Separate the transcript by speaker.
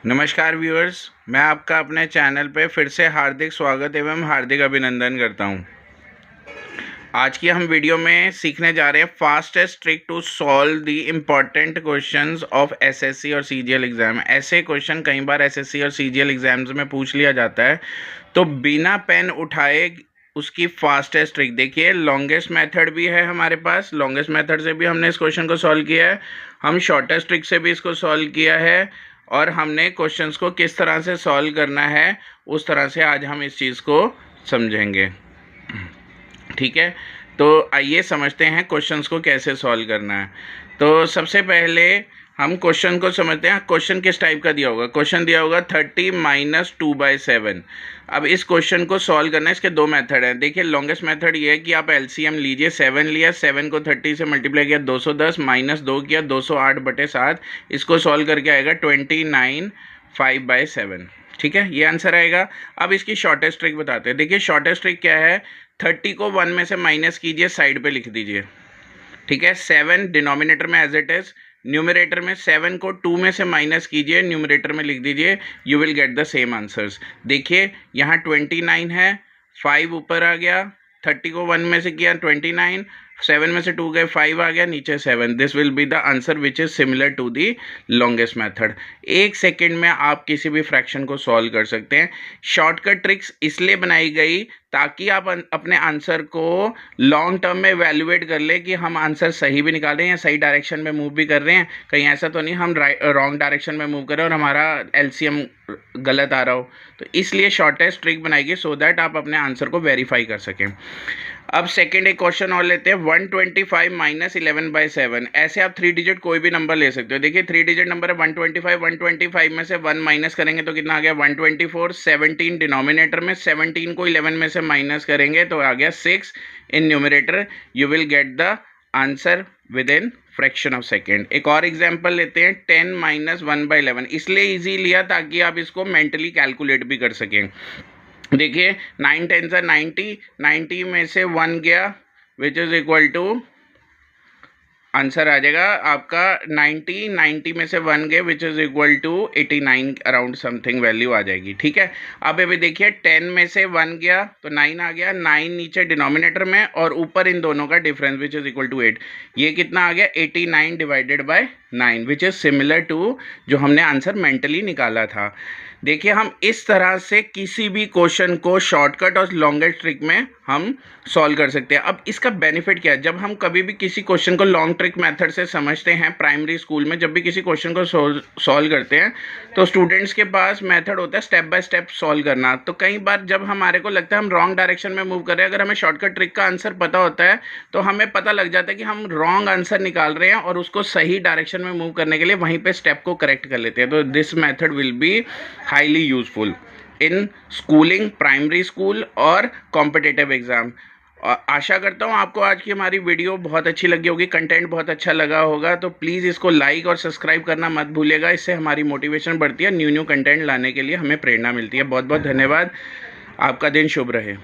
Speaker 1: नमस्कार व्यूअर्स, मैं आपका अपने चैनल पे फिर से हार्दिक स्वागत एवं हार्दिक अभिनंदन करता हूं। आज की हम वीडियो में सीखने जा रहे हैं fastest trick to solve the important questions of SSC और सीजीएल एग्जाम। ऐसे क्वेश्चन कई बार एसएससी और सीजीएल एग्जाम्स में पूछ लिया जाता है, तो बिना पेन उठाए उसकी फास्टेस्ट ट्रिक देखिए। लॉन्गेस्ट मेथड भी है हमारे पास, लॉन्गेस्ट मेथड से भी हमने इस क्वेश्चन को सॉल्व किया है, हम शॉर्टेस्ट ट्रिक से भी इसको सॉल्व किया है, और हमने क्वेश्चंस को किस तरह से सॉल्व करना है उस तरह से आज हम इस चीज़ को समझेंगे। ठीक है, तो आइए समझते हैं क्वेश्चंस को कैसे सॉल्व करना है। तो सबसे पहले हम क्वेश्चन को समझते हैं। क्वेश्चन किस टाइप का दिया होगा? क्वेश्चन दिया होगा 30 - 2/7। अब इस क्वेश्चन को सॉल्व करना है, इसके दो मेथड हैं। देखिए, लॉन्गेस्ट मेथड ये है कि आप एलसीएम लीजिए। 7 लिया, 7 को 30 से मल्टीप्लाई किया 210, -2 किया 208/7। इसको सॉल्व करके आएगा 29/5/7। ठीक है, ये आंसर आएगा। अब इसकी शॉर्टेस्ट ट्रिक बताते हैं। देखिए, शॉर्टेस्ट ट्रिक क्या है? 30 को 1 में से माइनस कीजिए, साइड पे लिख दीजिए। ठीक है, 7 डिनोमिनेटर में एज इट इज, न्यूमरेटर में 7 को 2 में से माइनस कीजिए, न्यूमरेटर में लिख दीजिए। You will get the same answers. देखिए, यहाँ 29 है, 5 ऊपर आ गया, 30 को 1 में से किया 29, 7 में से 2 गए 5 आ गया, नीचे 7। This will be the answer which is similar to the longest method. 1 second में आप किसी भी फ्रैक्शन को सॉल्व कर सकते हैं। शॉर्टकट ट्रिक्स इसलिए बनाई गई ताकि आप अपने आंसर को लॉन्ग टर्म में वैल्यूएट कर ले कि हम आंसर सही भी निकाल रहे हैं या सही डायरेक्शन में मूव भी कर रहे हैं। कहीं ऐसा तो नहीं हम रॉन्ग डायरेक्शन में मूव कर रहे हैं और हमारा एलसीएम गलत आ रहा हो। तो इसलिए शॉर्टेस्ट ट्रिक बनाई गई सो दैट आप अपने आंसर को वेरीफाई कर सकें। अब सेकेंड एक क्वेश्चन और लेते हैं। 125 - 11/7। ऐसे आप 3 डिजिट कोई भी नंबर ले सकते हो। देखिए, 3 डिजिट नंबर है 125। 125 में से 1 माइनस करेंगे तो कितना आ गया? 124। 17 डिनोमिनेटर में, 17 को 11 में से माइनस करेंगे तो आ गया 6 in numerator. You will get the answer with in fraction of second. एक और एग्जाम्पल लेते हैं। 10 - 1/11। इसलिए ईजी लिया ताकि आप इसको मेंटली कैलकुलेट भी कर सकें। देखिए, 9 10 90, 90 में से 1 गया which is equal to, answer आ जाएगा आपका 90, 90 में से 1 गए which is equal to 89 around something value आ जाएगी। ठीक है, अब अभी देखिए 10 में से 1 गया तो 9 आ गया, 9 नीचे डिनोमिनेटर में और ऊपर इन दोनों का difference which is equal to 8। ये कितना आ गया? 89/9 विच इज सिमिलर टू जो हमने आंसर मेंटली निकाला था। देखिए, हम इस तरह से किसी भी क्वेश्चन को शॉर्टकट और लॉन्गेस्ट ट्रिक में हम सॉल्व कर सकते हैं। अब इसका बेनिफिट क्या है? जब हम कभी भी किसी क्वेश्चन को लॉन्ग ट्रिक मेथड से समझते हैं, प्राइमरी स्कूल में जब भी किसी क्वेश्चन को सॉल्व करते हैं तो स्टूडेंट्स के पास मेथड होता है स्टेप बाय स्टेप सॉल्व करना। तो कई बार जब हमारे को लगता है हम रॉन्ग डायरेक्शन में मूव कर रहे हैं, अगर हमें शॉर्टकट ट्रिक का आंसर पता होता है तो हमें पता लग जाता है कि हम रॉन्ग आंसर निकाल रहे हैं और उसको सही डायरेक्शन में मूव करने के लिए वहीं पर स्टेप को करेक्ट कर लेते हैं। तो this method will be highly useful in schooling, primary school और कॉम्पिटिटिव एग्जाम। आशा करता हूँ आपको आज की हमारी वीडियो बहुत अच्छी लगी होगी, कंटेंट बहुत अच्छा लगा होगा। तो प्लीज़ इसको लाइक और सब्सक्राइब करना मत भूलिएगा। इससे हमारी मोटिवेशन बढ़ती है, न्यू कंटेंट लाने के लिए हमें प्रेरणा मिलती है। बहुत बहुत धन्यवाद। आपका दिन शुभ रहे।